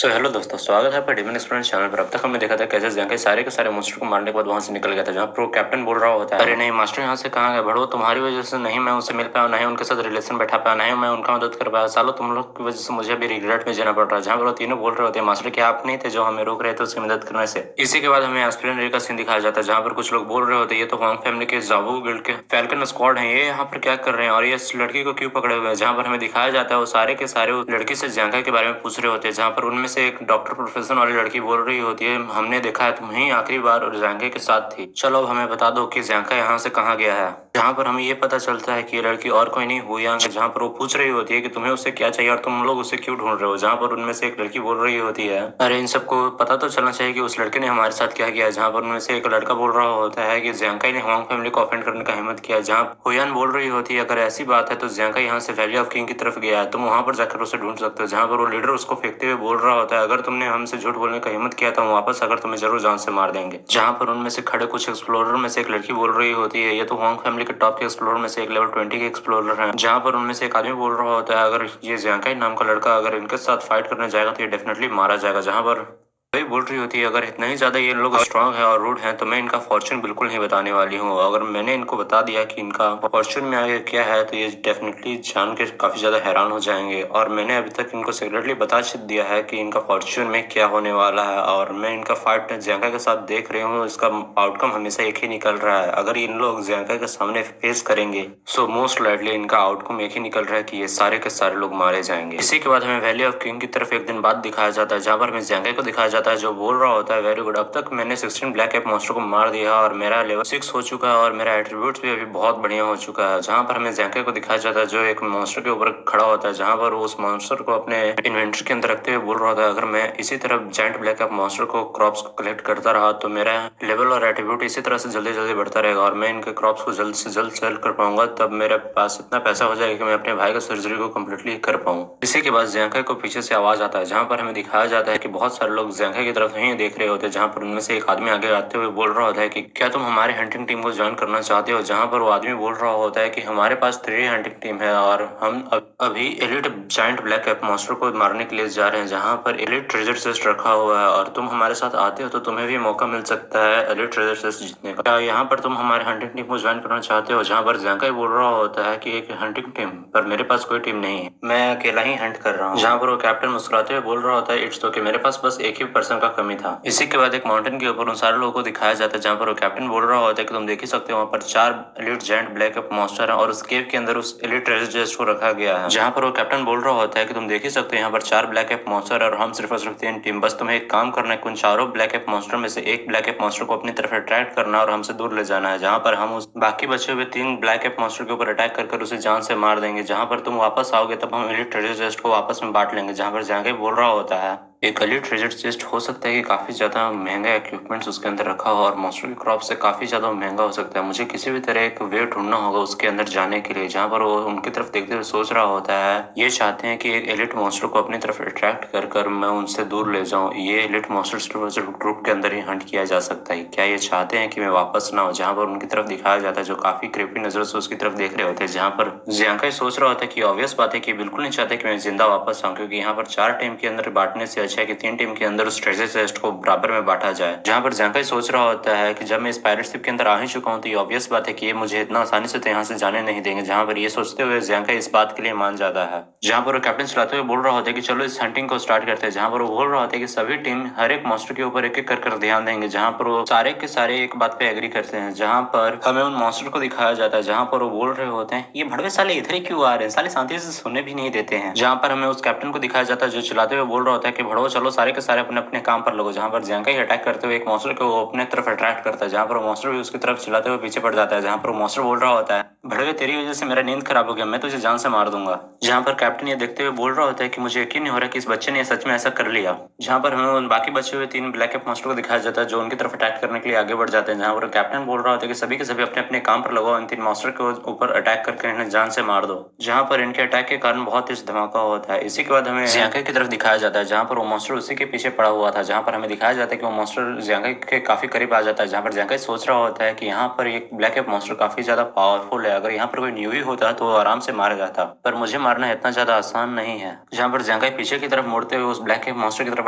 Hello दोस्तों, स्वागत है आपका डेमन एक्सप्लोरर चैनल पर। अब तक हमने देखा था कैसे जंके सारे के सारे मोस्टर को मारने के बाद वहां से निकल गया था, जहां प्रो कैप्टन बोल रहा होता है, अरे नहीं मास्टर यहाँ से कहाँ गए बड़ो, तुम्हारी वजह से नहीं मैं उनसे मिल पाया, नहीं उनके साथ रिलेशन बैठा पाया, नहीं मैं उनका मदद कर पाया, सालों तुम लोग की वजह से मुझे भी रिग्रेट में जीना पड़ रहा है। जहाँ पर वो तीनों बोल रहे होते हैं मास्टर क्या आप नहीं थे जो हमें रोक रहे थे उसकी मदद करने से। इसी के बाद हमें एस्पिरेंट रे का सीन दिखाया जाता है, जहाँ पर कुछ लोग बोल रहे होते हैं ये तो वांग फैमिली के जावू गिल्ड के फैल्कन स्क्वाड है, ये यहाँ पर क्या कर रहे हैं और ये इस लड़की को क्यों पकड़े हुए हैं। जहाँ पर हमें दिखाया जाता है वो सारे के सारे उस लड़की से जंका के बारे में पूछ रहे होते हैं, जहाँ पर उनमें से एक डॉक्टर प्रोफेसर वाली लड़की बोल रही होती है हमने देखा है तुम ही आखिरी बार और जैंके के साथ थी, चलो अब हमें बता दो कि जैंका यहाँ से कहाँ गया है। जहाँ पर हमें ये पता चलता है कि ये लड़की और कोई नहीं हुई है, जहाँ पर वो पूछ रही होती है कि तुम्हें उससे क्या चाहिए और तुम लोग उसे क्यों ढूंढ रहे हो। जहाँ पर उनमें से एक लड़की बोल रही होती है अरे इन सबको पता तो चलना चाहिए कि उस लड़के ने हमारे साथ क्या किया है। जहाँ पर उनमें से एक लड़का बोल रहा होता है कि जैंका ने हवांग फैमिली को ऑफेंड करने का हिम्मत किया। जहाँ हुयान बोल रही होती है अगर ऐसी बात है तो जैंका यहाँ से वैली ऑफ किंग की तरफ गया है, तुम वहां पर जाकर उसे ढूंढ सकते हो। जहाँ पर वो लीडर उसको फेंकते हुए बोल रहा होता है अगर तुमने हमसे झूठ बोलने का हिम्मत किया तो हम वापस अगर तुम्हें जरूर जान से मार देंगे। जहाँ पर उनमें से खड़े कुछ एक्सप्लोरर में से एक लड़की बोल रही होती है ये तो हॉन्ग फैमिली के टॉप के एक्सप्लोरर में से एक लेवल 20 के एक्सप्लोरर हैं। जहाँ पर उनमें से एक आदमी बोल रहा होता है अगर ये जियांकाई नाम का लड़का अगर इनके साथ फाइट करने जाएगा तो ये डेफिनेटली मारा जाएगा। जहाँ पर वही बोल रही होती है अगर इतना ही ज्यादा ये लोग स्ट्रांग है और रूड है तो मैं इनका फॉर्चून बिल्कुल नहीं बताने वाली हूँ। अगर मैंने इनको बता दिया कि इनका फॉर्चून में आगे क्या है तो ये डेफिनेटली जान के काफी ज्यादा हैरान हो जाएंगे। और मैंने अभी तक इनको सीक्रेटली बता दिया है कि इनका फॉर्चून में क्या होने वाला है और मैं इनका फाइट जियांका के साथ देख रही हूँ, इसका आउटकम हमेशा एक ही निकल रहा है। अगर इन लोग जियांका के सामने फेस करेंगे सो मोस्ट लाइकली इनका आउटकम एक ही निकल रहा है कि ये सारे के सारे लोग मारे जाएंगे। इसी के बाद हमें वैली ऑफ किंग की तरफ एक दिन बाद दिखाया जाता है, जहाँ पर हमें जियांका को दिखाया जाता है जो बोल रहा होता है वेरी गुड, अब तक मैंने 16 ब्लैक कैप मॉन्स्टर को मार दिया और मेरा लेवल 6 हो चुका है और मेरा एट्रीब्यूट्स भी अभी बहुत बढ़िया हो चुका है। जहाँ पर हमें जैंके को दिखाया जाता है जो एक मॉन्स्टर के ऊपर खड़ा होता है, जहाँ पर वो उस मॉन्स्टर को अपने इन्वेंटरी के अंदर रखते हुए बोल रहा था अगर मैं इसी तरह जायंट ब्लैक कैप मॉन्स्टर को क्रॉप्स को कलेक्ट करता रहा तो मेरा लेवल और एट्रीब्यूट इसी तरह से जल्दी जल्दी बढ़ता रहेगा और मैं इनके क्रॉप्स को जल्द से जल्द सेल कर पाऊंगा, तब मेरे पास इतना पैसा हो जाएगा कि मैं अपने भाई का सर्जरी को कम्प्लीटली कर पाऊँ। इसी के बाद जैंका को पीछे से आवाज आता है, जहाँ पर हमें दिखाया जाता है कि बहुत सारे लोग जैंका की तरफ नहीं देख रहे होते, जहाँ पर उनमें से एक आदमी आगे आते हुए बोल रहा होता है कि क्या तुम हमारे हंटिंग टीम को ज्वाइन करना चाहते हो। जहाँ पर वो आदमी बोल रहा होता है कि हमारे पास 3 हंटिंग टीम है और हम अभी elite giant black cap monster को मारने के लिए जा रहे हैं, जहाँ पर एलिट ट्रेजर चेस्ट रखा हुआ है और तुम हमारे साथ आते हो तो तुम्हें भी मौका मिल सकता है एलिट ट्रेजर चेस्ट जीतने का। क्या यहाँ पर तुम हमारे हंटिंग टीम को ज्वाइन करना चाहते हो। जहाँ पर जैंकाई बोल रहा होता है कि एक हंटिंग टीम पर मेरे पास कोई टीम नहीं है, मैं अकेला ही हंट कर रहा हूँ। जहाँ पर वो कैप्टन मुस्कुराते हुए बोल रहा होता है इट्स ओके, मेरे पास बस एक ही पर्सन का कमी था। इसी के बाद एक माउंटेन के ऊपर उन सारे लोगों को दिखाया जाता है, जहाँ पर वो कैप्टन बोल रहा होता है कि तुम देख ही सकते हो वहाँ पर 4 elite giant black cap monster है और उस केव के अंदर उस एलिट ट्रेजर चेस्ट को रखा गया है। जहाँ पर वो कैप्टन बोल रहा होता है कि तुम देख ही सकते हो यहाँ पर 4 ब्लैक कैप मॉन्स्टर और हम सिर्फ और सिर्फ 3 टीम, बस तुम्हें एक काम करना है उन चारों ब्लैक कैप मॉन्स्टर में से एक ब्लैक कैप मॉन्स्टर को अपनी तरफ अट्रैक्ट करना और हमसे दूर ले जाना है, जहाँ पर हम उस बाकी बचे हुए 3 ब्लैक कैप मॉन्स्टर के ऊपर अटैक कर उसे जान से मार देंगे। जहाँ पर तुम वापस आओगे तब हम एलिट ट्रेजर चेस्ट को वापस में बांट लेंगे। जहाँ पर जाके बोल रहा होता है एक एलिट ट्रेजर चेस्ट हो सकता है कि काफी ज्यादा महंगा इक्विपमेंट्स उसके अंदर रखा हो और मॉन्स्टर की क्रॉप से काफी ज्यादा महंगा हो सकता है, मुझे किसी भी तरह एक वे ढूंढना होगा उसके अंदर जाने के लिए। जहाँ पर वो उनकी तरफ देखते हुए सोच रहा होता है ये चाहते हैं कि एक एलिट मॉन्स्टर को अपनी तरफ अट्रैक्ट कर मैं उनसे दूर ले जाऊं, ये एलिट मॉन्स्टर ग्रुप के अंदर ही हंट किया जा सकता है। क्या ये चाहते हैं कि मैं वापस ना हो। जहाँ पर उनकी तरफ दिखाया जाता है जो काफी क्रीपी नजर से उसकी तरफ देख रहे होते हैं, जहाँ पर जियांकाई सोच रहा होता है कि ऑब्वियस बात है कि बिल्कुल नहीं चाहते कि मैं जिंदा वापस आऊं, क्योंकि यहाँ पर 4 टीम के अंदर बांटने से अच्छा है कि 3 टीम के अंदर उस ट्रेजर चेस्ट को बराबर में बांटा जाए। जहाँ पर जियांकाई सोच रहा होता है कि जब मैं इस पायरेट शिप के अंदर आ ही चुका हूँ तो ये ऑब्वियस बात है कि ये मुझे इतना आसानी से तो यहाँ से जाने नहीं देंगे। जहाँ पर ये सोचते हुए जियांकाई इस बात के लिए मान जाता है। जहाँ पर वो कैप्टन चलाते हुए बोल रहा होता है कि चलो इस हंटिंग को स्टार्ट करते हैं। जहाँ पर वो बोल रहा होता है कि सभी टीम हर एक मॉन्स्टर के ऊपर एक एक कर ध्यान देंगे। जहाँ पर वो सारे के सारे एक बात पे एग्री करते हैं। जहाँ पर हमें उन मॉन्स्टर को दिखाया जाता है, जहाँ पर वो बोल रहे होते हैं ये भड़वे साले इधर ही क्यों आ रहे हैं, साले शांति से सोने भी नहीं देते हैं। जहाँ पर हमें उस कैप्टन को दिखाया जाता है जो चलाते हुए बोल रहा होता है कि भड़वो चलो सारे के सारे अपने अपने काम पर लगो। जहाँ पर जियांकाई अटैक करते हुए एक मॉन्स्टर को वो अपने तरफ अट्रैक्ट करता है, जहाँ पर वो मॉन्स्टर भी उसकी तरफ चलाते हुए पीछे पड़ जाता है। जहाँ पर वो मॉन्स्टर बोल रहा होता है भड़वे तेरी वजह से मेरा नींद खराब हो गया, मैं तुझे जान से मार दूंगा। जहाँ पर कैप्टन ये देखते हुए बोल रहा होता है कि मुझे यकीन नहीं हो रहा कि इस बच्चे ने सच में ऐसा कर लिया। जहाँ पर हमें उन बाकी बचे हुए 3 ब्लैक कैप मॉन्स्टर को दिखाया जाता है जो उनकी तरफ अटैक करने के लिए आगे बढ़ जाते हैं। जहाँ पर कैप्टन बोल रहा होता है कि सभी के सभी अपने अपने काम पर लगाओ, इन 3 मॉन्स्टर के ऊपर अटैक करके इन्हें जान से मार दो। जहाँ पर इनके अटैक के कारण बहुत तेज धमाका होता है। इसी के बाद हमें जियांकाई की तरफ दिखाया जाता है, जहाँ पर वो मॉन्स्टर उसी के पीछे पड़ा हुआ था। जहाँ पर हमें दिखाया जाता है कि वो मॉन्स्टर जियांकाई के काफी करीब आ जाता है। जहाँ पर जियांकाई सोच रहा होता है कि यहाँ पर एक ब्लैक कैप मॉन्स्टर काफी ज्यादा पावरफुल है है। अगर यहाँ पर कोई न्यू ही होता तो वो आराम से मारा जाता, पर मुझे मारना इतना ज्यादा आसान नहीं है। जहाँ पर ज़ैंगाई पीछे की तरफ मुड़ते हुए उस ब्लैक कैप मॉन्स्टर की तरफ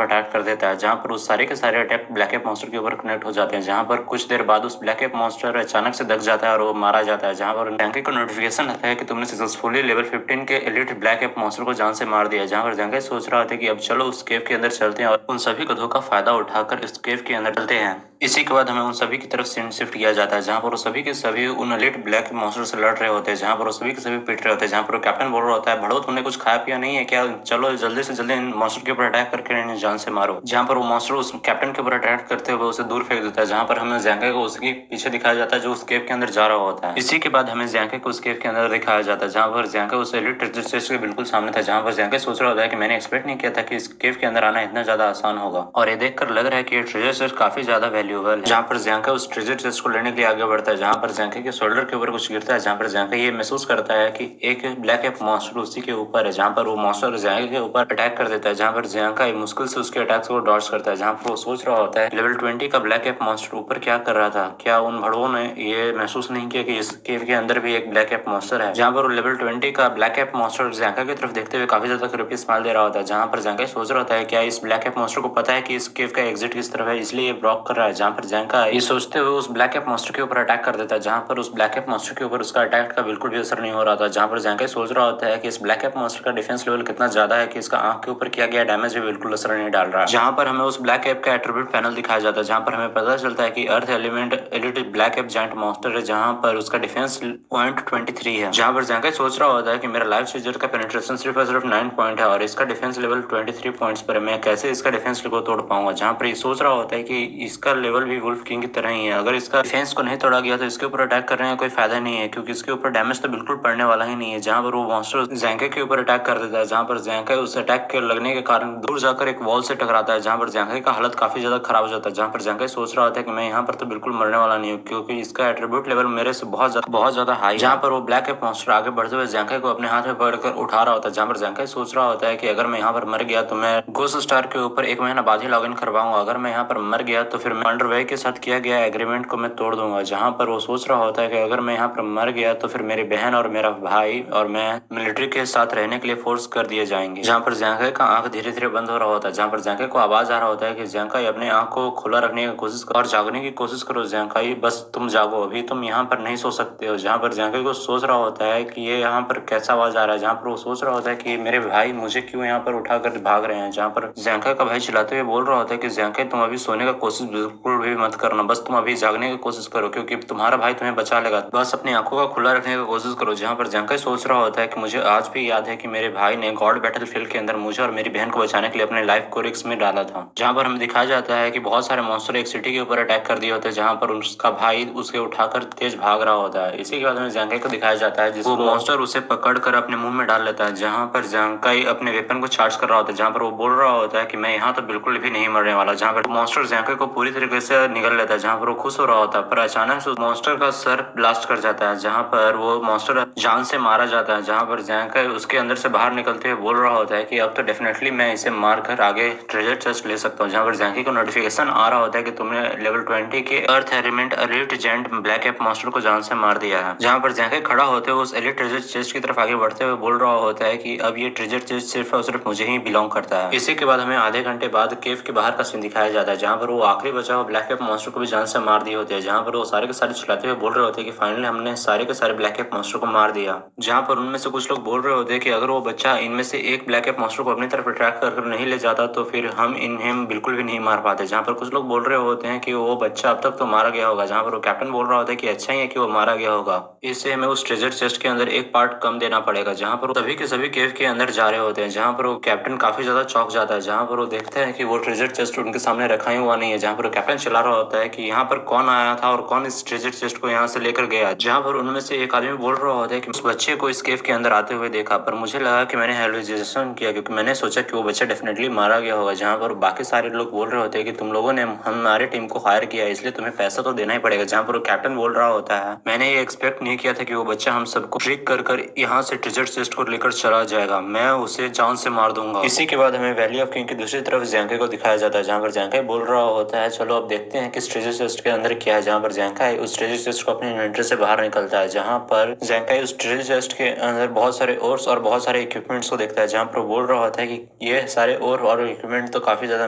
अटैक कर देता है, जहाँ पर उस सारे के सारे अटैक ब्लैक कैप मॉन्स्टर के ऊपर कनेक्ट हो जाते हैं। जहाँ पर कुछ देर बाद उस ब्लैक कैप मॉन्स्टर अचानक से दब जाता है और वो मारा जाता है। जहाँ पर ज़ैंगाई को नोटिफिकेशन आता है कि तुमने सक्सेसफुली लेवल 15 के एलिट ब्लैक कैप मॉन्स्टर को जान से मार दिया। जहाँ पर ज़ैंगाई सोच रहा था कि अब चलो उस केव के अंदर चलते हैं और उन सभी कथों का फायदा उठाकर इस केव के अंदर चलते हैं। इसी के बाद हमें उन सभी की तरफ शिफ्ट किया जाता है, जहाँ पर वो सभी के सभी उन एलिट ब्लैक मॉन्स्टर से लड़ रहे होते हैं, जहाँ पर वो सभी के सभी पिट रहे होते हैं। जहाँ पर कैप्टन बोल रहा होता है, भड़ो तुमने कुछ खाया पिया नहीं है क्या, चलो जल्दी से जल्दी इन मॉन्स्टर के ऊपर अटैक करके इन्हें जान से मारो। जहाँ पर वो मॉन्स्टर उस कैप्टन के ऊपर अटैक करते हुए उसे दूर फेंक देता है, जहाँ पर हमें ज़ैंगाई को उसके पीछे दिखाया जाता है जो उस केव के अंदर जा रहा होता है। इसी के बाद हमें ज़ैंगाई को उस केव के अंदर दिखाया जाता है, जहाँ पर ज़ैंगाई उस एलिट ट्रेजर चेस्ट के बिल्कुल सामने था। जहाँ पर ज़ैंगाई सोच रहा होता है कि मैंने एक्सपेक्ट नहीं किया था कि इस केव के अंदर आना इतना ज्यादा आसान होगा, और ये देखकर लग रहा है कि ये ट्रेजर चेस्ट काफी ज्यादा वैल्यूएबल है। जहाँ पर ज़ैंगाई उस ट्रेजर चेस्ट को लेने के लिए आगे बढ़ता है, जहाँ पर ज़ैंगाई के शोल्डर के ऊपर कुछ गिरता है, जहाँ पर ज़ैंगाई ये महसूस करता है कि एक ब्लैक कैप मॉन्स्टर उसी के ऊपर है। जहाँ पर वो मॉन्स्टर ज़ैंगाई के ऊपर अटैक कर देता है, जहाँ पर ज़ैंगाई मुश्किल से उसके अटैक्स को डॉज करता है। जहाँ पर वो सोच रहा होता है लेवल 20 का ब्लैक कैप मॉन्स्टर ऊपर क्या कर रहा था, क्या उन भड़वों ने ये महसूस नहीं किया कि इस केव के अंदर भी एक ब्लैक कैप मॉन्स्टर है। जहाँ पर वो लेवल 20 का ब्लैक कैप मॉन्स्टर ज़ैंगाई की तरफ देखते हुए काफी ज्यादा क्रिपी स्माइल दे रहा होता है। जहाँ पर ज़ैंगाई सोच रहा होता है क्या इस ब्लैक कैप मॉन्स्टर को पता है कि इस केव का एग्जिट किस तरफ है, इसलिए ये ब्लॉक कर रहा है। जहाँ पर ज़ैंगाई ये सोचते हुए उस ब्लैक कैप मॉन्स्टर के ऊपर अटैक कर देता है, जहाँ पर उस ब्लैक कैप मॉन्स्टर के ऊपर उसका अटैक का बिल्कुल भी असर नहीं हो रहा था। जहाँ पर ज़ैंगाई सोच रहा होता है कि इस ब्लैक कैप मॉन्स्टर का डिफेंस लेवल कितना ज्यादा है कि इसका आंख के ऊपर किया गया डैमेज भी बिल्कुल असर नहीं डाल रहा है। जहाँ पर हमें उस ब्लैक कैप का एट्रीब्यूट पैनल दिखाया जाता है, जहाँ पर हमें पता चलता है कि earth element elite black cap giant monster है, जहाँ पर उसका डिफेंस पॉइंट 23 है। जहाँ पर ज़ैंगाई सोच रहा होता है कि मेरा लाइफ चेंजर का पेनिट्रेशन सिर्फ और सिर्फ 9 पॉइंट है और इसका डिफेंस लेवल 23 पॉइंट्स पर है, मैं कैसे इसका डिफेंस को तोड़ पाऊंगा। जहाँ पर ये सोच रहा होता है कि इसका लेवल भी वुल्फ किंग की तरह ही है, अगर इसका डिफेंस को नहीं तोड़ा गया तो इसके ऊपर अटैक करने का कोई फायदा नहीं है, क्योंकि इसके ऊपर डैमेज तो बिल्कुल पड़ने वाला ही नहीं है। जहाँ पर वो मॉन्स्टर ज़ैंगाई के ऊपर अटैक कर देता है, जहाँ पर ज़ैंगाई उस अटैक के लगने के कारण दूर जाकर एक वॉल से टकराता है, जहाँ पर ज़ैंगाई का हालत काफी ज्यादा खराब हो जाता है। जहाँ पर ज़ैंगाई सोच रहा होता है कि मैं यहाँ पर तो बिल्कुल मरने वाला नहीं हूँ, क्योंकि इसका एट्रीब्यूट लेवल मेरे से बहुत ज्यादा हाई। जहाँ पर वो ब्लैक कैप मॉन्स्टर आगे बढ़ते हुए ज़ैंगाई को अपने हाथ में पकड़कर उठा रहा होता है, जहाँ पर ज़ैंगाई सोच रहा होता है कि अगर मैं यहाँ पर मर गया तो मैं गोस्ट स्टार के ऊपर 1 महीना बाद ही लॉग इन करवाऊंगा, अगर मैं यहाँ पर मर गया तो फिर मैं अंडरवे के साथ किया गया एग्रीमेंट को मैं तोड़ दूंगा। जहाँ पर वो सोच रहा होता है कि अगर मैं यहाँ पर मर गया तो फिर मेरी बहन और मेरा भाई और मैं मिलिट्री के साथ रहने के लिए फोर्स कर दिए जाएंगे। जहाँ पर ज़ैंगाई का आंख धीरे धीरे बंद हो रहा होता है, जहाँ पर ज़ैंगाई को आवाज आ रहा होता है कि ज़ैंगाई अपने आंख को खुला रखने की कोशिश करो और जागने की कोशिश करो ज़ैंगाई, बस तुम जागो, अभी तुम यहाँ पर नहीं सो सकते हो। जहाँ पर ज़ैंगाई को सोच रहा होता है कि ये यहाँ पर कैसा आवाज आ रहा है, जहाँ पर वो सोच रहा होता है कि मेरे भाई मुझे क्यों यहाँ पर उठाकर भाग रहे हैं। जहाँ पर ज़ैंगाई का भाई चिल्लाते हुए बोल रहा होता है कि ज़ैंगाई तुम अभी सोने का कोशिश बिल्कुल भी मत करना, बस तुम अभी जागने की कोशिश करो, क्योंकि तुम्हारा भाई तुम्हें बचा लेगा, बस अपनी आंखों का खुला रखने की कोशिश करो। जहाँ पर ज़ैंगाई सोच रहा होता है कि मुझे आज भी याद है कि मेरे भाई ने गॉड बैटलफील्ड के अंदर मुझे और मेरी बहन को बचाने के लिए अपने लाइफ को रिस्क में डाला था। जहाँ पर हमें दिखाया जाता है कि बहुत सारे मॉन्स्टर एक सिटी के ऊपर अटैक कर दिए होते हैं, जहाँ पर उसका भाई उसके उठाकर तेज भाग रहा होता है। इसी के बाद हमें ज़ैंगाई को दिखाया जाता है जिसको मॉन्स्टर उसे पकड़कर अपने मुंह में डाल लेता है, जहाँ पर ज़ैंगाई अपने वेपन को चार्ज कर रहा होता है, जहाँ पर वो बोल रहा होता है कि मैं यहाँ तो बिल्कुल भी नहीं मरने वाला। जहाँ पर मॉन्स्टर ज़ैंगाई को पूरी तरीके से निगल लेता है, जहाँ पर वो खुश हो रहा होता है, पर अचानक से मॉन्स्टर का सर ब्लास्ट कर जाता है, जहाँ पर वो मॉन्स्टर जान से मारा जाता है। जहाँ पर ज़ैंगाई उसके अंदर से बाहर निकलते हुए बोल रहा होता है कि अब तो डेफिनेटली मैं इसे मार कर आगे ट्रेजर चेस्ट ले सकता हूँ। जहाँ पर ज़ैंगाई को नोटिफिकेशन आ रहा होता है कि तुमने लेवल 20 के earth element elite giant black cap monster को जान से मार दिया है। जहाँ पर ज़ैंगाई खड़ा होते हुए उस एलिट ट्रेजर चेस्ट की तरफ आगे बढ़ते हुए बोल रहा होता है कि अब ये ट्रेजर चेस्ट सिर्फ और सिर्फ मुझे ही बिलोंग करता है। इसी के बाद हमें आधे घंटे बाद केव के बाहर का सीन दिखाया जाता है, जहाँ पर वो आखिरी बचा हुआ ब्लैक कैप मॉन्स्टर को भी जान से मार दिए होते हैं। जहाँ पर वो सारे के सारे चिल्लाते हुए बोल रहे होते हैं कि फाइनली हमने सारे के सारे ब्लैक कैप मॉन्स्टर को मार दिया। जहाँ पर उनमें से कुछ लोग बोल रहे होते हैं कि अगर वो बच्चा इनमें से एक ब्लैक कैप मॉन्स्टर को अपनी तरफ अट्रैक्ट कर नहीं ले जाता तो फिर हम इन्हें बिल्कुल भी नहीं मार पाते। जहाँ पर कुछ लोग बोल रहे होते हैं कि वो बच्चा अब तक तो मारा गया होगा। जहाँ पर वो कैप्टन बोल रहा होता है कि अच्छा ही है कि वो मारा गया होगा, इससे हमें उस ट्रेजर चेस्ट के अंदर एक पार्ट कम देना पड़ेगा। जहाँ पर सभी के सभी केव के अंदर जा रहे होते हैं, जहाँ पर वो कैप्टन काफी ज्यादा चौंक जाता है, जहाँ पर वो देखते हैं कि वो ट्रेजर चेस्ट उनके सामने रखा ही हुआ नहीं है। जहाँ पर कैप्टन चिल्ला रहा होता है कि यहाँ पर कौन आया था और कौन इस ट्रेजर चेस्ट को यहाँ से लेकर गया। जहाँ पर उनमें से एक आदमी बोल रहा होता है कि उस बच्चे को इस केव के अंदर आते हुए देखा, पर मुझे लगा कि मैंने हेलुसिनेशन किया, क्योंकि मैंने सोचा कि वो बच्चा डेफिनेटली मारा गया होगा। जहाँ पर बाकी सारे लोग बोल रहे होते हैं कि तुम लोगों ने हमारे टीम को हायर किया है, इसलिए तुम्हें पैसा तो देना ही पड़ेगा। जहाँ पर कैप्टन बोल रहा होता है मैंने ये एक्सपेक्ट नहीं किया था कि वो बच्चा हम सबको ट्रिक कर यहाँ से ट्रेजर चेस्ट को लेकर चला जाएगा, मैं उसे जान से मार दूंगा। इसी के बाद हमें वैली ऑफ किंग की दूसरी तरफ ज़ैंगाई को दिखाया जाता है, जहाँ पर ज़ैंगाई बोल रहा होता है चलो अब देखते हैं कि ट्रेजर चेस्ट के अंदर क्या है। जहाँ पर ज़ैंगाई उस ट्रेजर चेस्ट को अपने इन्वेंटरी से बाहर निकलता होता है, जहाँ पर ज़ेंकाई उस ट्रेजर चेस्ट के अंदर बहुत सारे ओर्स और बहुत सारे इक्विपमेंट्स को देखता है, जहाँ पर बोल रहा होता है कि ये सारे ओर और इक्विपमेंट तो काफी ज्यादा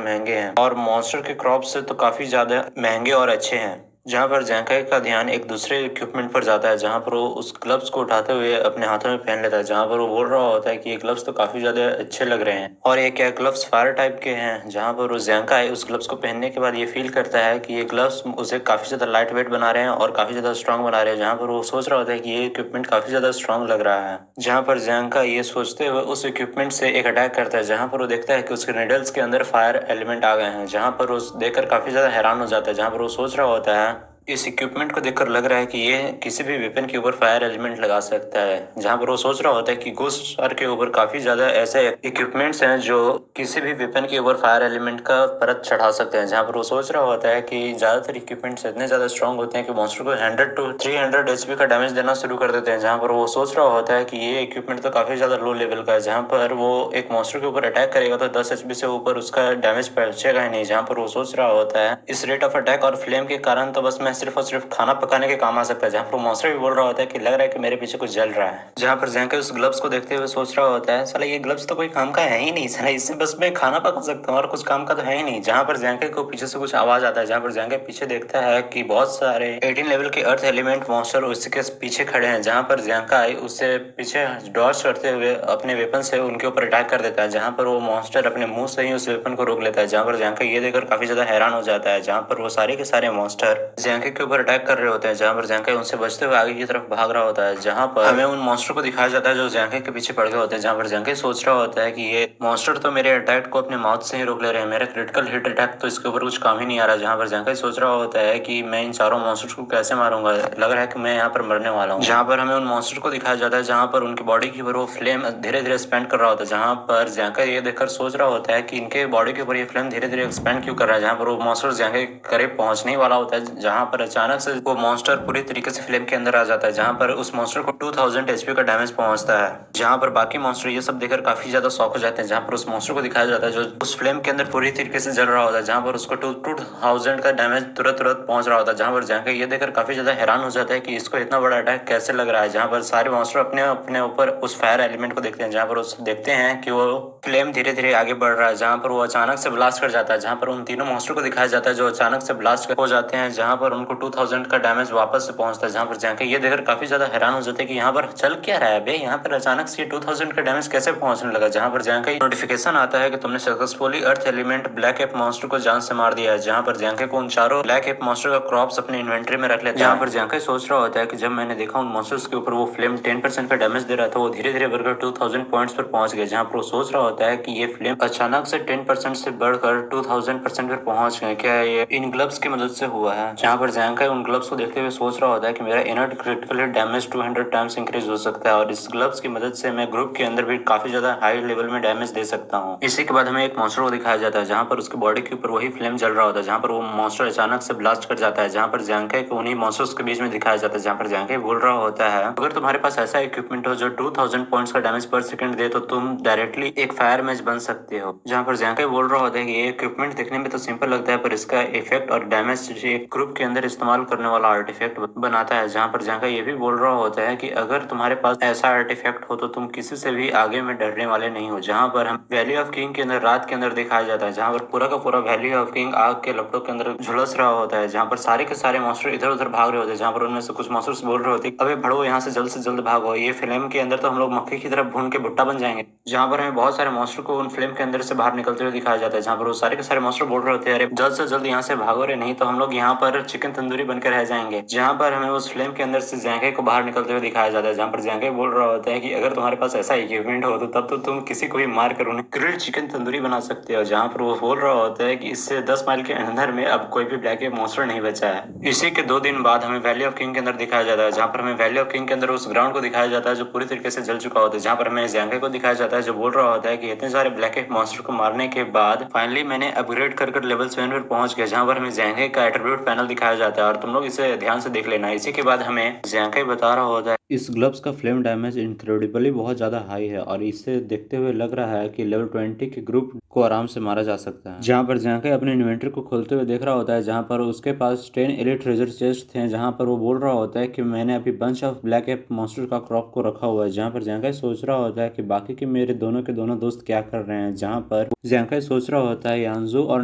महंगे हैं और मॉन्स्टर के क्रॉप से तो काफी ज्यादा महंगे और अच्छे हैं। जहाँ पर ज़ेंकाई का ध्यान एक दूसरे इक्विपमेंट पर जाता है, जहाँ पर वो उस ग्लव्स को उठाते हुए अपने हाथों में पहन लेता है, जहाँ पर वो बोल रहा होता है कि ये ग्लव्स तो काफी ज्यादा अच्छे लग रहे हैं और ये क्या ग्लव्स फायर टाइप के हैं। जहाँ पर वो ज़ेंकाई उस ग्लव्स को पहनने के बाद ये फील करता है कि ये ग्लव्स उसे काफी ज्यादा लाइट वेट बना रहे हैं और काफी ज्यादा स्ट्रांग बना रहे हैं। जहाँ पर वो सोच रहा होता है कि ये इक्विपमेंट काफी ज्यादा स्ट्रांग लग रहा है। जहाँ पर ज़ेंकाई ये सोचते हुए उस इक्विपमेंट से एक अटैक करता है, जहाँ पर वो देखता है कि उसके निडल्स के अंदर फायर एलिमेंट आ गए हैं। जहाँ पर वो देखकर काफी ज्यादा हैरान हो जाता है, जहाँ पर वो सोच रहा होता है इस इक्विपमेंट को देखकर लग रहा है कि ये किसी भी वेपन के ऊपर फायर एलिमेंट लगा सकता है। जहाँ पर वो सोच रहा होता है कि घोस्ट स्टार के ऊपर काफी ज्यादा ऐसे इक्विपमेंट्स हैं जो किसी भी वेपन के ऊपर फायर एलिमेंट का परत चढ़ा सकते हैं। जहाँ पर वो सोच रहा होता है कि ज्यादातर इक्विपमेंट्स इतने ज्यादा स्ट्रॉन्ग होते हैं कि मॉन्स्टर को 100 to 300 एचपी का डैमेज देना शुरू कर देते हैं। जहाँ पर वो सोच रहा होता है कि ये इक्विपमेंट तो काफी ज्यादा लो लेवल का है, जहाँ पर वो एक मॉन्स्टर के ऊपर अटैक करेगा तो 10 एचपी से ऊपर उसका डैमेज पहुंचेगा ही नहीं। जहाँ पर वो सोच रहा होता है इस रेट ऑफ अटैक और फ्लेम के कारण तो बस मैं सिर्फ और सिर्फ खाना पकाने के काम आ सकता है। जहाँ पर मॉन्स्टर भी बोल रहा होता है कि लग रहा है कि मेरे पीछे कुछ जल रहा है। जहाँ पर ज़ेंकाई उस ग्लव्स को देखते हुए सोच रहा होता है साला ये ग्लव्स तो कोई काम का है ही नहीं, साला इससे बस मैं खाना पका सकता हूँ और कुछ काम का तो है ही नहीं। जहाँ पर ज़ेंकाई को पीछे से कुछ आवाज आता है, जहाँ पर ज़ेंकाई पीछे देखता है कि बहुत सारे 18 लेवल के अर्थ एलिमेंट मॉन्स्टर उसके पीछे खड़े हैं। जहाँ पर ज़ेंकाई उससे पीछे डॉज करते हुए अपने वेपन से उनके ऊपर अटैक कर देता है, जहाँ पर वो मॉन्स्टर अपने मुंह से ही उस वेपन को रोक लेता है। जहाँ पर ज़ेंकाई ये देखकर काफी ज्यादा हैरान हो जाता है, जहाँ पर वो सारे के सारे मॉन्स्टर ज़ेंकाई के ऊपर अटैक कर रहे होते हैं। जहाँ पर ज़ेंकाई उनसे बचते हुए आगे की तरफ भाग रहा होता है, जहाँ पर हमें उन मॉन्स्टर को दिखाया जाता है जो ज़ेंकाई के पीछे पड़ गए होते हैं। जहाँ पर ज़ेंकाई सोच रहा होता है कि ये मॉन्स्टर तो मेरे अटैक को अपने माउथ से ही रोक ले रहे हैं, मेरा क्रिटिकल हिट अटैक तो इसके ऊपर कुछ काम ही नहीं आ रहा। जहाँ पर ज़ेंकाई सोच रहा होता है कि मैं इन चारों मॉन्स्टर्स को कैसे मारूंगा, लग रहा है कि मैं यहाँ पर मरने वाला हूँ। जहाँ पर हमें उन मॉन्स्टर को दिखाया जाता है जहाँ पर उनकी बॉडी के ऊपर वो फ्लेम धीरे धीरे एक्सपेंड कर रहा होता है। जहाँ पर ज़ेंकाई ये देखकर सोच रहा होता है कि इनके बॉडी के ऊपर ये फ्लेम धीरे धीरे एक्सपेंड क्यों कर रहा है। जहाँ पर वो मॉन्स्टर ज़ेंकाई करीब पहुंचने वाला होता है, जहाँ पर अचानक से वो मॉन्स्टर पूरी तरीके से फ्लेम के अंदर आ जाता है, जहाँ पर उस मॉन्स्टर को 2000 एचपी का डैमेज पहुंचता है। जहाँ पर बाकी मॉन्स्टर ये सब देखकर काफी ज्यादा शॉक हो जाते हैं। जहाँ पर उस मॉन्स्टर को दिखाया जाता है जो उस फ्लेम के अंदर पूरी तरीके से जल रहा होता है, जहाँ पर उसको 2000 का डैमेज तुरंत तुरंत पहुंच रहा होता है। जहाँ पर ज़ेंकाई ये देखकर काफी ज्यादा हैरान हो जाता है कि इसको इतना बड़ा अटैक कैसे लग रहा है। जहाँ पर सारे मॉन्स्टर अपने अपने ऊपर उस फायर एलिमेंट को देखते हैं, जहाँ पर उस देखते हैं कि वो फ्लेम धीरे धीरे आगे बढ़ रहा है, जहाँ पर वो अचानक से ब्लास्ट कर जाता है। जहाँ पर उन तीनों मॉन्स्टर को दिखाया जाता है जो अचानक से ब्लास्ट हो जाते हैं, जहाँ पर उनको 2000 का डैमेज वापस से पहुंचता है। जहाँ पर ज़ेंकाई ये देखकर काफी ज्यादा हैरान हो जाते हैं कि यहाँ पर चल क्या रहा है बे, यहाँ पर अचानक से 2000 का डैमेज कैसे पहुंचने लगा। जहाँ पर ज़ेंकाई नोटिफिकेशन आता है कि तुमने successfully earth element black app monster को जान से मार दिया है। जहाँ पर ज़ेंकाई को उन चारों ब्लैक एप मॉन्स्टर का क्रॉप्स अपने इन्वेंटरी में रख लेते हैं। जहाँ पर ज़ेंकाई सोच रहा होता है कि जब मैंने देखा उन मॉन्स्टर्स के ऊपर वो फ्लेम 10% का डैमेज दे रहा था, वो धीरे धीरे बढ़कर 2000 पॉइंट्स पर पहुंच गया। जहाँ पर वो सोच रहा होता है कि ये फ्लेम अचानक से 10% से बढ़कर 2000% पर पहुंच गए, क्या ये इन ग्लव्स की मदद से हुआ है। जहाँ पर ज़ेंकाई उन ग्लव्स को देखते हुए सोच रहा होता है कि मेरा inner critical damage 200 times increase हो सकता है और इस ग्लव्स की मदद से मैं ग्रुप के अंदर भी काफी ज्यादा हाई लेवल में डैमेज दे सकता हूँ। इसी के बाद हमें एक मॉन्स्टर को दिखाया जाता है, जहाँ पर उसके बॉडी के ऊपर वही फ्लेम जल रहा होता है, जहाँ पर वो मॉन्स्टर अचानक से ब्लास्ट कर जाता है। जहाँ पर ज़ेंकाई को उन्हीं मॉन्स्टर्स के बीच में दिखाया जाता है, जहाँ पर ज़ेंकाई बोल रहा होता है अगर तुम्हारे पास ऐसा इक्विपमेंट हो जो 2000 पॉइंट्स का डैमेज पर सेकंड दे तो तुम डायरेक्टली एक फायर मैच बन सकते हो। जहाँ पर ज़ेंकाई बोल रहा होता है कि ये इक्विपमेंट देखने में तो सिंपल लगता है पर इसका इफेक्ट और डैमेज एक ग्रुप के अंदर इस्तेमाल करने वाला आर्टिफैक्ट बनाता है। जहाँ पर ज़ेंकाई ये भी बोल रहा होता है कि अगर तुम्हारे पास ऐसा आर्टिफैक्ट हो तो तुम किसी से भी आगे में डरने वाले नहीं हो। जहाँ पर हम वैली ऑफ किंग के अंदर रात के अंदर दिखाया जाता है, जहाँ पर पूरा का पूरा वैली ऑफ किंग आग के लपटों के अंदर झुलस रहा होता है, जहाँ पर सारे के सारे मॉन्स्टर इधर उधर भाग रहे होते हैं। जहाँ पर उनमें से कुछ मॉन्स्टर्स बोल रहे होते हैं अबे भड़ो यहाँ से जल्द भागो, ये फ्लेम के अंदर तो हम लोग मक्खी की तरफ भून के भुट्टा बन जाएंगे। जहाँ पर हमें बहुत सारे मॉन्स्टर को उन फ्लेम के अंदर से बाहर निकलते हुए दिखाया जाता है, जहाँ पर वो सारे के सारे मॉन्स्टर बोल रहे होते हैं अरे जल्द से जल्द यहाँ से भागो रे, नहीं तो हम लोग यहाँ पर चिकन तंदूरी बनकर रह जाएंगे। जहाँ पर हमें उस फ्लेम के अंदर से ज़ेंकाई को बाहर निकलते हुए दिखाया जाता है, जहाँ पर ज़ेंकाई बोल रहा होता है कि अगर तुम्हारे पास ऐसा इक्विपमेंट हो तो तब तो तुम किसी को भी मार कर उन्हें ग्रिल्ड चिकन तंदूरी बना सकते हो। जहाँ पर वो बोल रहा होता है कि इससे 10 माइल के अंदर में अब कोई भी ब्लैक एप मॉन्स्टर नहीं बचा है। इसी के 2 दिन बाद हमें वैली ऑफ किंग के अंदर दिखाया जाता है, जहाँ पर हमें वैली ऑफ किंग के अंदर उस ग्राउंड को दिखाया जाता है जो पूरी तरीके से जल चुका होता है। जहाँ पर हमें ज़ेंकाई को दिखाया जाता है जो बोल रहा होता है कि इतने सारे ब्लैक एप मॉन्स्टर को मारने के बाद फाइनली मैंने अपग्रेड कर लेवल 7 पर पहुंच गया। जहाँ पर हमें ज़ेंकाई का एट्रीब्यूट पैनल दिखाया जाता है और तुम लोग इसे ध्यान से देख लेना। इसी के बाद हमें ज़ेंकाई बता रहा होता है इस ग्लव्स का फ्लेम डैमेज इनक्रेडिबली बहुत ज़्यादा हाई है और इसे देखते हुए लग रहा है कि लेवल 20 के ग्रुप को आराम से मारा जा सकता है। जहाँ पर ज़ैंkai अपने इन्वेंटरी को खोलते हुए देख रहा होता है, जहाँ पर उसके पास 10 एलिट ट्रेजर चेस्ट थे, जहाँ पर वो बोल रहा होता है कि मैंने अभी bunch of black app monster का क्रॉप को रखा हुआ है। जहाँ पर ज़ैंkai सोच रहा होता है कि बाकी के मेरे दोनों के दोनों दोस्त क्या कर रहे हैं। जहाँ पर ज़ैंkai सोच रहा होता है यांजू और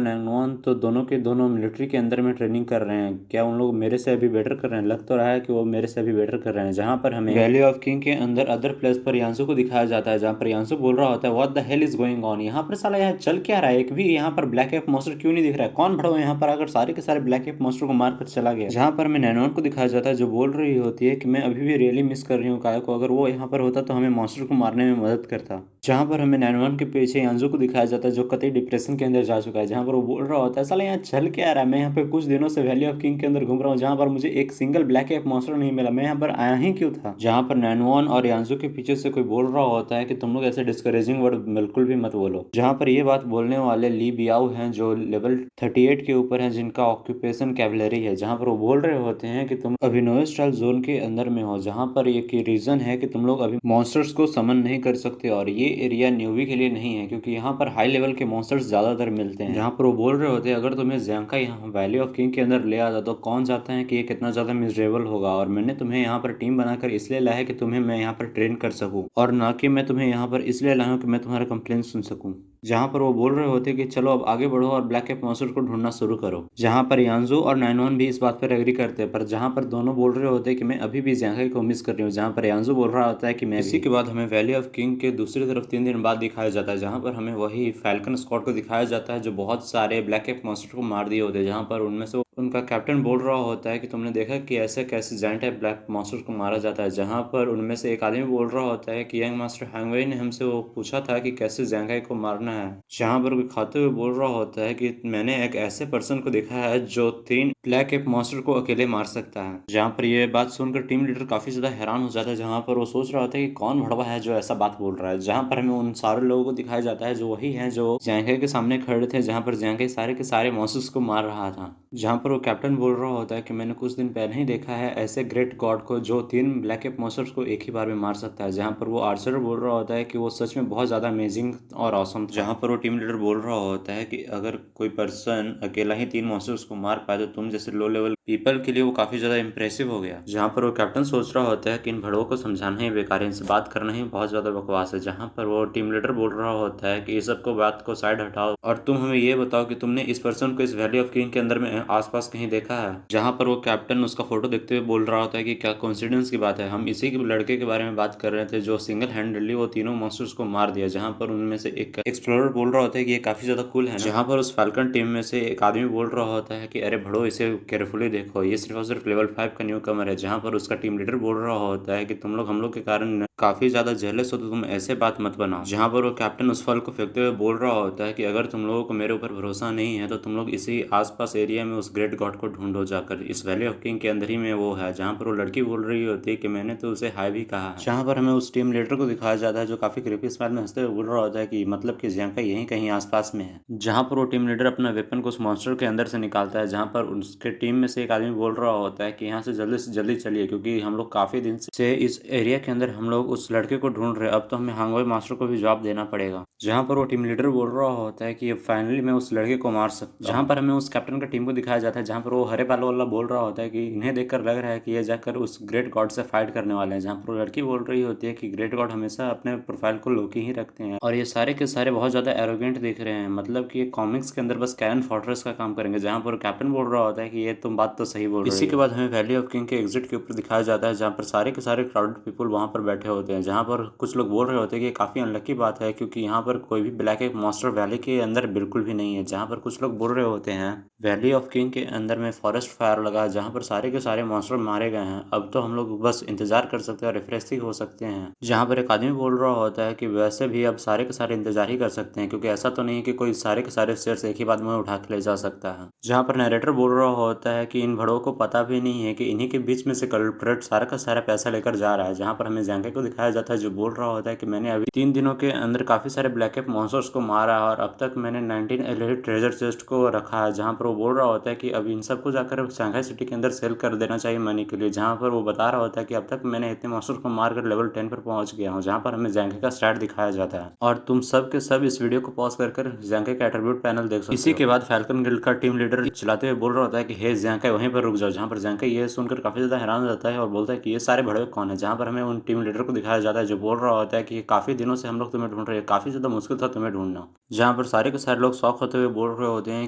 नैंगनुआन तो दोनों के दोनों मिलिट्री के अंदर में ट्रेनिंग कर रहे हैं, क्या उन लोग मेरे से अभी बेटर कर रहे हैं? लग तो रहा है कि वो मेरे से अभी बेटर कर रहे हैं। जहाँ पर हमें वैली ऑफ किंग के अंदर अदर प्लेस पर यांसू को दिखाया जाता है, जहाँ पर यांसू बोल रहा होता है what the hell is going on, यहाँ पर साला यहाँ चल क्या रहा है? एक भी यहाँ पर ब्लैक एप मॉन्स्टर क्यों नहीं दिख रहा है? कौन भड़ो यहाँ पर अगर सारे के सारे ब्लैक एप मॉन्स्टर को मार कर चला गया? जहाँ पर हमें नैनोन को दिखाया जाता है, जो बोल रही होती है कि मैं अभी भी रियली मिस कर रही हूँ काय को, अगर वो यहाँ पर होता तो हमें मॉन्स्टर को मारने में मदद करता। जहाँ पर हमें नैनोन के पीछे यांजू को दिखाया जाता है, जो कतई डिप्रेशन के अंदर जा चुका है। जहाँ पर वो बोल रहा होता है साला यहाँ चल क्या रहा है? मैं यहाँ पे कुछ दिनों से वैली ऑफ किंग के अंदर घूम रहा हूँ, जहाँ पर मुझे एक सिंगल ब्लैक एप मॉन्स्टर नहीं मिला, मैं यहाँ पर आया ही क्यों था? जहाँ पर नैनोन और यांजू के पीछे से कोई बोल रहा होता है कि तुम लोग ऐसे डिस्करेजिंग वर्ड बिल्कुल भी मत बोलो। जहाँ पर ये बात बोलने वाले ली बियाओ हैं, जो लेवल 38 के ऊपर हैं, जिनका ऑक्यूपेशन कैवलरी है। जहाँ पर वो बोल रहे होते हैं कि तुम अभी नो स्टाइल जोन के अंदर में हो, जहाँ पर ये की रीजन है कि तुम लोग अभी मॉन्स्टर्स को समन नहीं कर सकते और ये एरिया न्यूबी के लिए नहीं है, क्योंकि यहाँ पर हाई लेवल के मॉन्स्टर्स ज्यादातर मिलते हैं। जहाँ पर वो बोल रहे होते हैं अगर तुम्हें ज़ैंkai यहाँ वैली ऑफ किंग के अंदर ले आता तो कौन चाहता है कि ये कितना ज्यादा मिजरेबल होगा, और मैंने तुम्हें यहाँ पर टीम बनाकर इसलिए लाया है कि तुम्हें मैं यहाँ पर ट्रेन कर सकूं, और ना कि मैं तुम्हें यहाँ पर इसलिए लाया हूँ कि मैं तुम्हारा कंप्लेन सुन सकूं। जहाँ पर वो बोल रहे होते कि चलो अब आगे बढ़ो और ब्लैक कैप मॉन्स्टर को ढूंढना शुरू करो। जहाँ पर यांजू और नाइनोन भी इस बात पर एग्री करते हैं, पर जहाँ पर दोनों बोल रहे होते हैं कि मैं अभी भी ज़ैंkai को मिस कर रही हूँ। जहाँ पर यांजू बोल रहा होता है कि मैं इसी के बाद हमें वैली ऑफ किंग के दूसरी तरफ 3 दिन बाद दिखाया जाता है, जहाँ पर हमें वही फैल्कन स्क्वाड को दिखाया जाता है, जो बहुत सारे ब्लैक कैप मॉन्स्टर को मार दिए होते हैं। जहाँ पर उनमें से उनका कैप्टन बोल रहा होता है कि तुमने देखा कि ऐसे कैसे जायंट टाइप ब्लैक मॉन्स्टर को मारा जाता है। जहाँ पर उनमें से एक आदमी बोल रहा होता है कि यंग मास्टर हैंगवेई ने हमसे वो पूछा था कि कैसे ज़ैंkai को मारना है। जहाँ पर वो खाते हुए बोल रहा होता है कि मैंने एक ऐसे पर्सन को देखा है जो 3 ब्लैक कैप मॉन्स्टर को अकेले मार सकता है। जहाँ पर ये बात सुनकर टीम लीडर काफी ज्यादा हैरान हो जाता है, जहाँ पर वो सोच रहा होता है कि कौन भड़वा है जो ऐसा बात बोल रहा है। जहाँ पर हमें उन सारे लोगों को दिखाया जाता है जो वही है जो ज़ैंkai के सामने खड़े थे, जहाँ पर ज़ैंkai सारे के सारे मॉन्स्टर्स को मार रहा था। जहाँ पर वो कैप्टन बोल रहा होता है कि मैंने कुछ दिन पहले ही देखा है ऐसे ग्रेट गॉड को जो 3 ब्लैक कैप मॉन्स्टर्स को एक ही बार में मार सकता है। जहाँ पर वो आर्चर बोल रहा होता है कि वो सच में बहुत ज़्यादा अमेजिंग और ऑसम था। जहाँ पर वो टीम लीडर बोल रहा होता है कि अगर कोई पर्सन अकेला ही 3 मॉन्स्टर्स को मार पाए तो तुम जैसे लो लेवल पीपल के लिए वो काफ़ी ज़्यादा इंप्रेसिव हो गया। जहाँ पर वो कैप्टन सोच रहा होता है कि इन भड़ों को समझाना ही बेकार है, इनसे बात करना ही बहुत ज़्यादा बकवास है। जहाँ पर वो टीम लीडर बोल रहा होता है कि इस सब को बात को साइड हटाओ और तुम हमें ये बताओ कि तुमने इस पर्सन को इस वैली ऑफ किंग के अंदर में आसपास कहीं देखा है। जहाँ पर वो कैप्टन उसका फोटो देखते हुए बोल रहा होता है कि क्या कोइंसिडेंस की बात है, हम इसी के लड़के के बारे में बात कर रहे थे जो सिंगल हैंडली वो तीनों मॉन्स्टर्स को मार दिया। जहाँ पर उनमें से एक एक्सप्लोरर बोल रहा होता है कि ये काफ़ी ज़्यादा कूल है ना। जहाँ पर उस फाल्कन टीम में से एक आदमी बोल रहा होता है कि अरे भड़ो इसे केयरफुली देखो, ये सिर्फ और सिर्फ लेवल 5 का न्यू कमर है। जहाँ पर उसका टीम लीडर बोल रहा होता है कि तुम लोग हम लोग के कारण काफ़ी ज़्यादा जेलस हो तो तुम ऐसे बात मत बनाओ। जहाँ पर वो कैप्टन उस फल को फेंकते हुए बोल रहा होता है कि अगर तुम लोगों को मेरे ऊपर भरोसा नहीं है तो तुम लोग इसी आसपास एरिया में उस ग्रेट गॉड को ढूंढो जाकर, इस वैली ऑफ किंग के अंदर ही में वो है। जहाँ पर वो लड़की बोल रही होती है कि मैंने तो उसे हाय भी कहा है। जहाँ पर हमें उस टीम लीडर को दिखाया जाता है जो काफ़ी क्रीपी स्माइल में हंसते हुए बोल रहा होता है कि मतलब कि ज़ैंkai यहीं कहीं आसपास में है। जहाँ पर वो टीम लीडर अपना वेपन को उस मॉन्स्टर के अंदर से निकालता है। जहाँ पर उसके टीम में से एक आदमी बोल रहा होता है कि यहाँ से जल्दी चलिए, क्योंकि हम लोग काफ़ी दिन से इस एरिया के अंदर हम लोग उस लड़के को ढूंढ रहे हैं, अब तो हमें हांगवे मास्टर को भी जवाब देना पड़ेगा। जहाँ पर वो टीम लीडर बोल रहा होता है कि फाइनली मैं उस लड़के को मार सकता हूँ। जहाँ पर हमें उस कैप्टन का टीम को दिखाया जाता है, जहाँ पर वो हरे बालों वाला बोल रहा होता है कि इन्हें देखकर लग रहा है कि ये जाकर उस ग्रेट गॉड से फाइट करने वाले हैं। जहाँ पर वो लड़की बोल रही होती है कि ग्रेट गॉड हमेशा अपने प्रोफाइल को लोकी ही रखते हैं और ये सारे के सारे बहुत ज्यादा एरोगेंट दिख रहे हैं, मतलब कि ये कॉमिक्स के अंदर बस कैनन फोर्ट्रेस का काम करेंगे। जहाँ पर कैप्टन बोल रहा होता है कि ये तुम बात तो सही बोल रहे हो। इसी के बाद हमें वैली ऑफ किंग के एग्जिट के ऊपर दिखाया जाता है, जहाँ पर सारे के सारे क्राउडेड पीपल वहाँ पर बैठे होते हैं। जहाँ पर कुछ लोग बोल रहे होते हैं कि ये काफ़ी अनलकी बात है क्योंकि यहाँ पर कोई भी ब्लैक एक मॉन्स्टर वैली के अंदर बिल्कुल भी नहीं है। जहाँ पर कुछ लोग बोल रहे होते हैं वैली ऑफ किंग के अंदर में फॉरेस्ट फायर लगा, जहाँ पर सारे के सारे मॉन्स्टर मारे गए हैं, अब तो हम लोग बस इंतजार कर सकते हैं और रिफ्रेश हो सकते हैं। जहाँ पर एक आदमी बोल रहा होता है कि वैसे भी अब सारे के सारे इंतजार ही कर सकते हैं, क्योंकि ऐसा तो नहीं है कि कोई सारे के सारे स्टेयर्स एक ही बार में उठा के ले जा सकता है। जहाँ पर नरेटर बोल रहा होता है कि इन बड़ों को पता भी नहीं है कि इन्हीं के बीच में से कल्प्रेट सारा का सारा पैसा लेकर जा रहा है। जहाँ पर हमें जैंके को दिखाया जाता है जो बोल रहा होता है कि मैंने अभी 3 दिनों के अंदर काफी सारे ब्लैक कैप मॉन्स्टर्स को मारा है और अब तक मैंने 19 एलिट ट्रेजर चेस्ट को रखा है। जहाँ पर वो बोल रहा होता है कि अब इन सबको जाकर शंघाई सिटी के अंदर सेल कर देना चाहिए मनी के लिए। जहाँ पर वो बता रहा होता है कि अब तक मैंने इतने मॉन्स्टर्स को मारकर लेवल 10 पर पहुंच गया हूँ। जहाँ पर हमें जैंके का स्टैट दिखाया जाता है और तुम सब के सब इस वीडियो को पॉज कर जैंके का एट्रीब्यूट पैनल देख सकते हो। इसी के बाद फैल्कन गिल्ड का टीम लीडर चिल्लाते हुए बोल रहा होता है कि हे जैंके वहीं पर रुक जाओ। जहाँ पर जैंके ये सुनकर काफी ज्यादा हैरान हो जाता है और बोलता है कि ये सारे भड़वे कौन है। जहाँ पर हमें उन टीम लीडर को दिखाया जाता है जो बोल रहा होता है कि काफी दिनों से हम लोग तुम्हें ढूंढ रहे हैं, काफी ज्यादा मुश्किल था तुम्हें ढूंढना। जहाँ पर सारे के सारे लोग शौक होते हुए बोल रहे होते हैं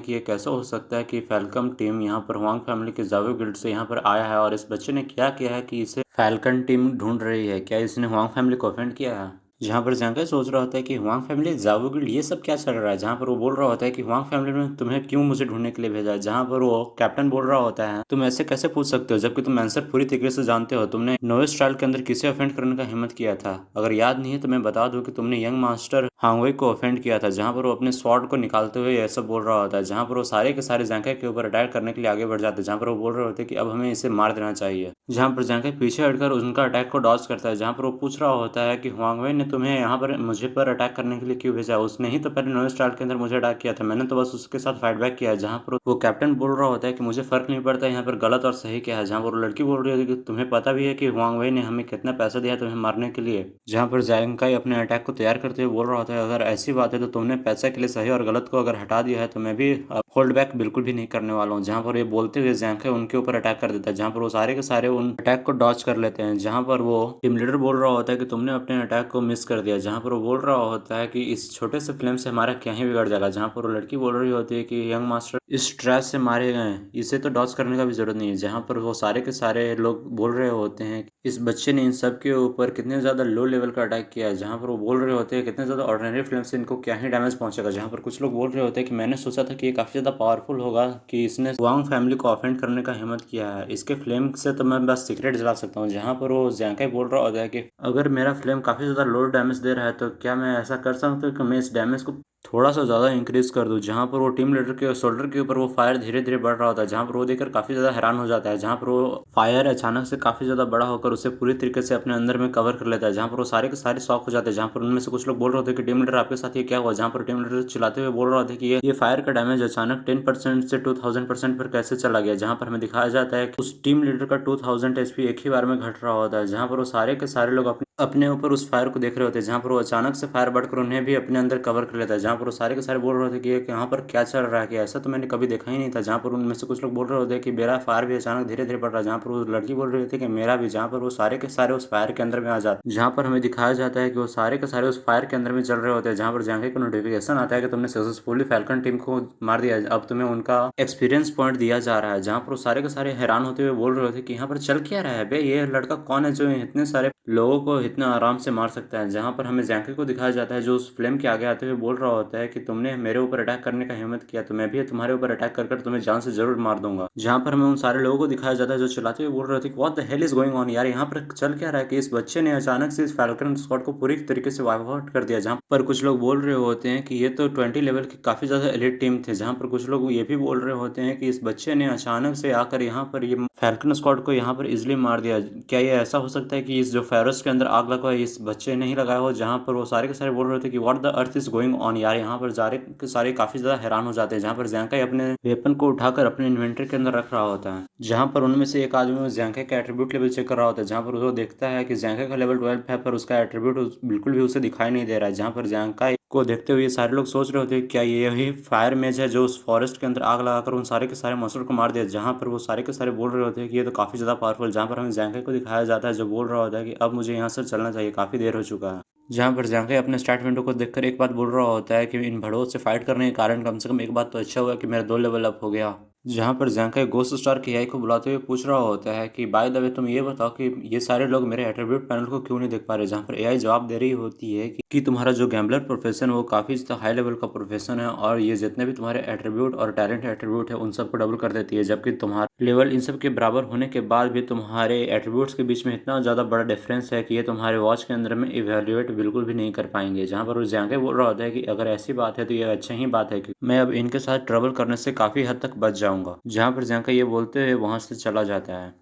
कि ये कैसे हो सकता है कि फैल्कन टीम यहाँ पर हुआंग फैमिली के जावो गिल्ड से यहाँ पर आया है और इस बच्चे ने क्या किया है कि इसे फैल्कन टीम ढूंढ रही है। क्या इसने हुआंग फैमिली को ऑफेंड किया है? जहाँ पर जैंके सोच रहा होता है कि हुआंग फैमिली जावो गिल्ड ये सब क्या चल रहा है। जहाँ पर वो बोल रहा होता है कि हुआंग फैमिली ने तुम्हें क्यों मुझे ढूंढने के लिए भेजा है। जहाँ पर वो कैप्टन बोल रहा होता है तुम ऐसे कैसे पूछ सकते हो जबकि तुम आंसर पूरी तरीके से जानते हो। तुमने नोवेस ट्रायल के अंदर किसे ऑफेंड करने का हिम्मत किया था? अगर याद नहीं है तो मैं बता दूं कि तुमने यंग मास्टर हांगवेई को ऑफेंड किया था। जहाँ पर वो अपने स्वॉर्ड को निकालते हुए ऐसा बोल रहा होता है। जहाँ पर वो सारे के सारे जैंके के ऊपर अटैक करने के लिए आगे बढ़ जाते हैं। जहाँ पर वो बोल रहे होते हैं कि अब हमें इसे मार देना चाहिए। जहाँ पर जैंके पीछे हटकर उनका अटैक को डॉज करता है। जहाँ पर वो पूछ रहा होता है कि हुआंगवेई ने तुम्हें यहाँ पर मुझे पर अटैक करने के लिए क्यों भेजा? उसने ही तो पहले नोवेस ट्रायल के अंदर मुझे अटैक किया था, मैंने तो बस उसके साथ फाइट बैक किया है। जहाँ पर वो कैप्टन बोल रहा होता है कि मुझे फर्क नहीं पड़ता यहाँ पर गलत और सही क्या है। जहाँ पर वो लड़की बोल रही है कि तुम्हें पता भी है कि हुआंगवेई ने हमें कितना पैसा दिया तुम्हें मारने के लिए। जहाँ पर जैंकाई अपने अटैक को तैयार करते हुए बोल रहा होता है अगर ऐसी बात है तो तुमने पैसे के लिए सही और गलत को अगर हटा दिया है तो मैं भी होल्ड बैक बिल्कुल भी नहीं करने वाला हूँ। जहाँ पर ये बोलते हुए जैंकाई उनके ऊपर अटैक कर देता है। जहाँ पर वो सारे के सारे उन अटैक को डॉज कर लेते हैं। जहाँ पर वो टीम लीडर बोल रहा होता है कि तुमने अपने अटैक को मिस कर दिया। जहाँ पर वो बोल रहा होता है कि इस छोटे से फ्लेम से हमारा क्या ही बिगड़ जाएगा। जहाँ पर वो लड़की बोल रही होती है कि यंग मास्टर इस ट्रैश से मारे गए हैं, इसे तो डॉज करने का भी जरूरत नहीं है। जहाँ पर वो सारे के सारे लोग बोल रहे होते हैं कि इस बच्चे ने इन सब के ऊपर कितने ज्यादा लो लेवल का अटैक किया है। जहाँ पर वो बोल रहे होते हैं कितने ज्यादा ऑर्डिनरी फ्लेम से इनको क्या ही डैमेज पहुंचेगा। जहाँ पर कुछ लोग बोल रहे होते हैं कि मैंने सोचा था कि ये काफी ज्यादा पावरफुल होगा कि इसने वांग फैमिली को ऑफेंड करने का हिम्मत किया है, इसके फ्लेम से तो मैं बस सीक्रेट जला सकता हूँ। जहाँ पर वो जैंकाई बोल रहा होता है कि अगर मेरा फ्लेम काफी ज्यादा लो डैमेज दे रहा है तो क्या मैं ऐसा कर सकता हूँ कि मैं इस डैमेज को थोड़ा सा ज्यादा इंक्रीज कर दूं। जहाँ पर वो टीम लीडर के शोल्डर के ऊपर वो फायर धीरे धीरे बढ़ रहा होता है। जहाँ पर वो देखकर काफी ज्यादा हैरान हो जाता है। जहाँ पर वो फायर अचानक से काफी ज्यादा बड़ा होकर उसे पूरी तरीके से अपने अंदर में कवर कर लेता है। जहाँ पर वो सारे के सारे शॉक हो जाते हैं। जहाँ पर उनमें से कुछ लोग बोल रहे होते हैं कि टीम लीडर आपके साथ ये क्या हुआ। जहाँ पर टीम लीडर चिल्लाते हुए बोल रहा होता है कि ये फायर का डैमेज अचानक 10% से 2000% पर कैसे चला गया। जहाँ पर हमें दिखाया जाता है कि उस टीम लीडर का 2000 एचपी एक ही बार में घट रहा होता है। जहाँ पर वो सारे के सारे लोग अपने ऊपर उस फायर को देख रहे होते हैं। जहाँ पर वो अचानक से फायर बढ़कर उन्हें भी अपने अंदर कवर कर लेता है। जहाँ पर वो सारे के सारे बोल रहे थे कि यहाँ पर क्या चल रहा है, कि ऐसा तो मैंने कभी देखा ही नहीं था। जहाँ पर उनमें से कुछ लोग बोल रहे होते हैं कि मेरा फायर भी अचानक धीरे धीरे बढ़ रहा है। जहाँ पर वो लड़की बोल रही थी कि मेरा भी। जहाँ पर वो सारे के सारे उस फायर के अंदर में आ जाते। जहाँ पर हमें दिखाया जाता है कि वो सारे के सारे उस फायर के अंदर में चल रहे होते हैं। जहाँ पर जैंके को नोटिफिकेशन आता है कि तुमने सक्सेसफुली फैल्कन टीम को मार दिया, अब तुम्हें उनका एक्सपीरियंस पॉइंट दिया जा रहा है। जहाँ पर वो सारे के सारे हैरान होते हुए बोल रहे थे कि यहाँ पर चल क्या रहा है बे, ये लड़का कौन है जो इतने सारे लोगों को इतना आराम से मार सकता है। जहाँ पर हमें जैंके को दिखाया जाता है जो उस फ्लेम के आगे आते हुए बोल रहा होता है कि तुमने मेरे ऊपर अटैक करने का हिम्मत किया तो मैं भी तुम्हारे ऊपर अटैक कर तुम्हें जान से जरूर मार दूंगा। जहाँ पर हमें उन सारे लोगों को दिखाया जाता है जो चिल्लाते हुए बोल रहे थे what the hell is going on. यार यहाँ पर चल क्या रहा है कि इस बच्चे ने अचानक से इस फैल्कन स्क्वाड को पूरी तरीके से वाइप आउट कर दिया। जहाँ पर कुछ लोग बोल रहे होते हैं कि ये तो 20 लेवल की काफी ज्यादा एलिट टीम थे। जहाँ पर कुछ लोग ये भी बोल रहे होते हैं कि इस बच्चे ने अचानक से आकर यहाँ पर ये फैल्कन स्क्वाड को यहाँ पर इजिली मार दिया। क्या ये ऐसा हो सकता है कि इस जो फेरस के अंदर आग लगा है इस बच्चे ने ही लगाया हो। जहाँ पर वो सारे के सारे बोल रहे थे कि what the earth is going on. यार यहाँ पर सारे के सारे काफी ज्यादा हैरान हो जाते हैं। जहाँ पर जैंकाई अपने वेपन को उठाकर अपने इन्वेंटरी के अंदर रख रहा होता है। जहाँ पर उनमें से एक आदमी जैंकाई का एट्रीब्यूट लेवल चेक कर रहा होता है। जहाँ पर वो देखता है कि जैंकाई का लेवल 12 है पर उसका एट्रीब्यूट बिल्कुल भी उसे दिखाई नहीं दे रहा है। जहाँ पर जैंकाई को देखते हुए सारे लोग सोच रहे होते हैं क्या यही फायर मेज है जो उस फॉरेस्ट के अंदर आग लगाकर उन सारे के सारे मॉन्स्टर को मार दिया। जहाँ पर वो सारे के सारे बोल रहे होते हैं कि ये तो काफी ज्यादा पावरफुल। जहाँ पर हमें जैंकाई को दिखाया जाता है जो बोल रहा होता है कि अब मुझे यहाँ से चलना चाहिए, काफी देर हो चुका है। जहाँ पर जैंकाई अपने स्टार्ट विंडो को देखकर एक बात बोल रहा होता है कि इन भड़ों से फाइट करने के कारण कम से कम एक बात तो अच्छा हुआ कि मेरा 2 लेवल अप हो गया। जहाँ पर जैंकाई गोस्ट स्टार की एआई को बुलाते हुए पूछ रहा होता है कि बाय द वे तुम ये बताओ कि ये सारे लोग मेरे एट्रीब्यूट पैनल को क्यों नहीं देख पा रहे। जहाँ पर एआई जवाब दे रही होती है कि तुम्हारा जो गैम्बलर प्रोफेशन है वो काफी हाई लेवल का प्रोफेशन है और ये जितने भी तुम्हारे एट्रीब्यूट और टैलेंट एट्रीब्यूट है उन सबको डबल कर देती है। जबकि तुम्हारा लेवल इन सब के बराबर होने के बाद भी तुम्हारे एट्रीब्यूट्स के बीच में इतना ज्यादा बड़ा डिफरेंस है कि ये तुम्हारे वॉच के अंदर में इवेल्युएट बिल्कुल भी नहीं कर पाएंगे। जहाँ पर जैंकाई बोल रहा होता है कि अगर ऐसी बात है तो ये अच्छा ही बात है कि मैं अब इनके साथ ट्रबल करने से काफी हद तक बच जाऊंगा। जाऊंगा, जहाँ पर जियांका ये बोलते हुए वहाँ से चला जाता है।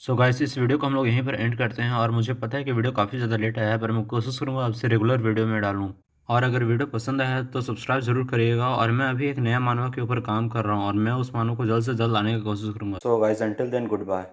सो गाइस, इस वीडियो को हम लोग यहीं पर एंड करते हैं। और मुझे पता है कि वीडियो काफ़ी ज़्यादा लेट आया है, पर मैं कोशिश करूँगा आपसे रेगुलर वीडियो में डालूँ। और अगर वीडियो पसंद आया है तो सब्सक्राइब जरूर करिएगा। और मैं अभी एक नया मानवा के ऊपर काम कर रहा हूँ और मैं उस मानव को जल्द से जल्द लाने की कोशिश करूँगा। So guys, until then, good bye.